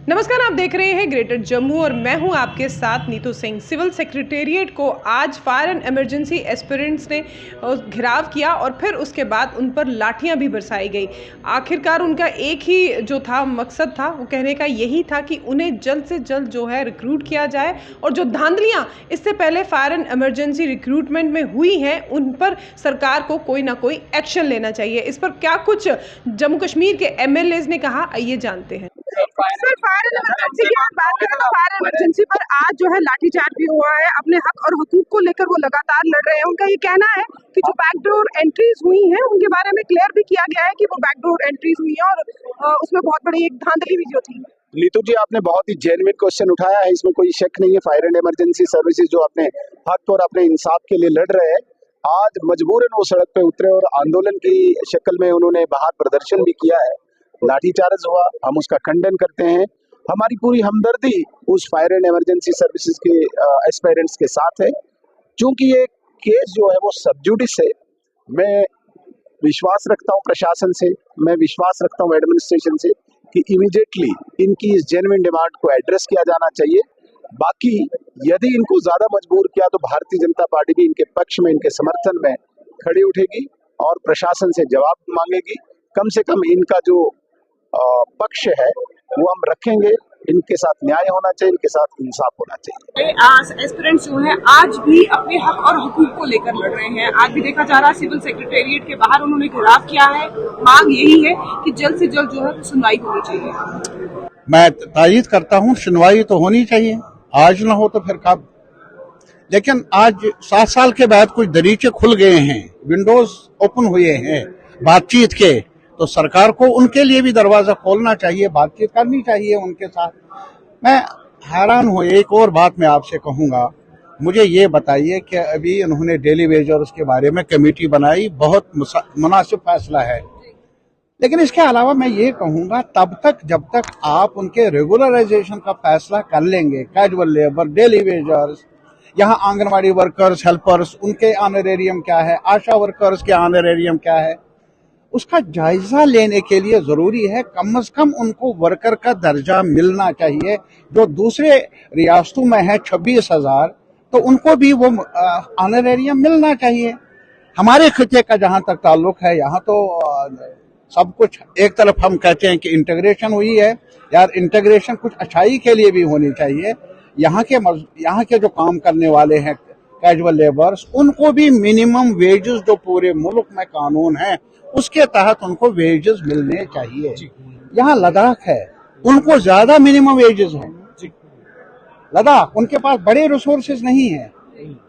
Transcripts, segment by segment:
नमस्कार, आप देख रहे हैं ग्रेटर जम्मू और मैं हूं आपके साथ नीतू सिंह। सिविल सेक्रेटेरिएट को आज फायर एंड इमरजेंसी एस्पिरेंट्स ने घेराव किया और फिर उसके बाद उन पर लाठियां भी बरसाई गई। आखिरकार उनका एक ही जो था मकसद था, वो कहने का यही था कि उन्हें जल्द से जल्द जो है रिक्रूट किया जाए और जो धांधलियां इससे पहले फायर एंड इमरजेंसी रिक्रूटमेंट में हुई हैं उन पर सरकार को कोई ना कोई एक्शन लेना चाहिए। इस पर क्या कुछ जम्मू कश्मीर के MLAs ने कहा, आइए जानते हैं। सर, फायर इमरजेंसी की बात करें तो फायर इमरजेंसी पर आज जो है लाठीचार्ज भी हुआ है। अपने हक और हुकूक को लेकर वो लगातार लड़ रहे हैं। उनका ये कहना है कि जो बैकडोर एंट्रीज हुई हैं उनके बारे में क्लियर भी किया गया है कि वो बैकडोर एंट्रीज हुई हैं और उसमें बहुत बड़ी एक धांधली भी जो थी। नीतू जी, आपने बहुत ही जेन्युइन क्वेश्चन उठाया है, इसमें कोई शक नहीं है। फायर एंड इमरजेंसी सर्विसेज जो अपने हक और अपने इंसाफ के लिए लड़ रहे हैं, आज मजबूरन वो सड़क पे उतरे और आंदोलन की शक्ल में उन्होंने बाहर प्रदर्शन भी किया है। लाठीचार्ज हुआ, हम उसका खंडन करते हैं। हमारी पूरी हमदर्दी उस फायर एंड इमरजेंसी सर्विसेज के एस्पायरेंट्स के साथ है। क्योंकि ये केस जो है वो सब जुडिस है। मैं विश्वास रखता हूँ प्रशासन से, मैं विश्वास रखता हूँ एडमिनिस्ट्रेशन से कि इमीडिएटली इनकी इस जेन्युइन डिमांड को एड्रेस किया जाना चाहिए। बाकी यदि इनको ज्यादा मजबूर किया तो भारतीय जनता पार्टी भी इनके पक्ष में, इनके समर्थन में खड़ी उठेगी और प्रशासन से जवाब मांगेगी। कम से कम इनका जो पक्ष है वो हम रखेंगे। इनके साथ न्याय होना चाहिए, इनके साथ इंसाफ होना चाहिए। एस्पिरेंट्स जो हैं आज भी अपने हक और हुकूक को लेकर लड़ रहे हैं। आज भी देखा जा रहा है सिविल सेक्रेटेरिएट के बाहर उन्होंने घेराव किया है। मांग यही है कि जल्द से जल्द जो है सुनवाई होनी चाहिए। मैं तायीद करता हूँ, सुनवाई तो होनी चाहिए। आज ना हो तो फिर कब? लेकिन आज 7 साल के बाद कुछ दरीचे खुल गए हैं, विंडोज ओपन हुए हैं बातचीत के, तो सरकार को उनके लिए भी दरवाजा खोलना चाहिए, बातचीत करनी चाहिए उनके साथ। मैं हैरान हूँ। एक और बात मैं आपसे कहूँगा, मुझे ये बताइए कि अभी उन्होंने डेली वेजर्स के बारे में कमेटी बनाई, बहुत मुनासिब फैसला है। लेकिन इसके अलावा मैं ये कहूँगा, तब तक जब तक आप उनके रेगुलराइजेशन का फैसला कर लेंगे, कैजुअल लेबर, डेली वेजर्स, यहाँ आंगनवाड़ी वर्कर्स, हेल्पर्स, उनके ऑनरेरियम क्या है, आशा वर्कर्स के ऑनरेरियम क्या है, उसका जायजा लेने के लिए जरूरी है कम से कम उनको वर्कर का दर्जा मिलना चाहिए। जो दूसरे रियासतों में है 26,000, तो उनको भी वो ऑनरेरियम मिलना चाहिए। हमारे खिते का जहां तक ताल्लुक है, यहाँ तो सब कुछ एक तरफ हम कहते हैं कि इंटीग्रेशन हुई है। यार, इंटीग्रेशन कुछ अच्छाई के लिए भी होनी चाहिए। यहाँ के जो काम करने वाले हैं कैजुअल लेबर्स, उनको भी मिनिमम वेजेस जो पूरे मुल्क में कानून है उसके तहत उनको वेजेस मिलने चाहिए। यहाँ लद्दाख है, उनको ज्यादा मिनिमम वेजेस है। लद्दाख, उनके पास बड़े रिसोर्सेज नहीं है,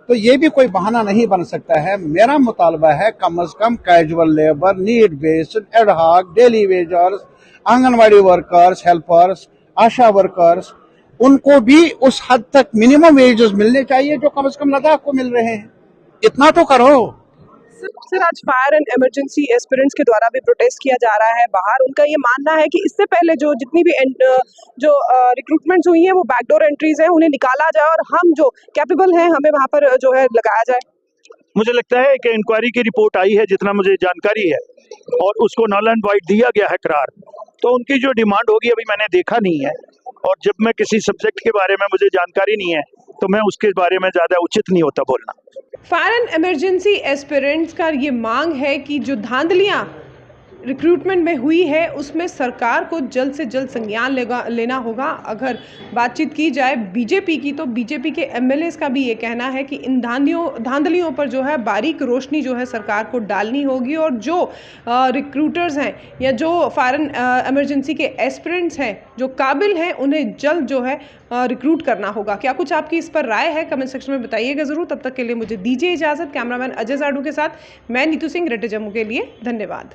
तो ये भी कोई बहाना नहीं बन सकता है। मेरा मुतालबा है कम से कम casual labour, need based, ad hoc, daily wagers, anganwadi workers, helpers, ASHA workers, उनको भी उस हद तक मिनिमम वेजेस मिलने चाहिए जो कम से कम लद्दाख को मिल रहे हैं। इतना तो करो। सर, आज फायर एंड इमरजेंसी एस्पिरेंट्स के द्वारा भी प्रोटेस्ट किया जा रहा है बाहर। उनका ये मानना है कि इससे पहले जो जितनी भी रिक्रूटमेंट्स हुई हैं वो बैकडोर एंट्रीज हैं, उन्हें निकाला जाए और हम जो कैपेबल हैं हमें वहां पर जो है लगाया जाए। मुझे लगता है कि इंक्वायरी की रिपोर्ट आई है, जितना मुझे जानकारी है, और उसको नल एंड वाइड दिया गया है करार। तो उनकी जो डिमांड होगी अभी मैंने देखा नहीं है, और जब मैं किसी सब्जेक्ट के बारे में मुझे जानकारी नहीं है तो मैं उसके बारे में ज्यादा उचित नहीं होता बोलना। फायर एंड इमरजेंसी एस्पिरेंट्स का ये मांग है कि जो धांधलियां रिक्रूटमेंट में हुई है उसमें सरकार को जल्द से जल्द संज्ञान लेना होगा। अगर बातचीत की जाए बीजेपी की, तो बीजेपी के MLAs का भी ये कहना है कि इन धांधलियों पर जो है बारीक रोशनी जो है सरकार को डालनी होगी और जो रिक्रूटर्स हैं या जो फायर एंड इमरजेंसी के एस्पिरेंट्स हैं जो काबिल हैं, उन्हें जल्द जो है रिक्रूट करना होगा। क्या कुछ आपकी इस पर राय है, कमेंट सेक्शन में बताइएगा ज़रूर। तब तक के लिए मुझे दीजिए इजाज़त। कैमरामैन अजय साडू के साथ मैं नीतू सिंह, ग्रेटर जम्मू के लिए। धन्यवाद।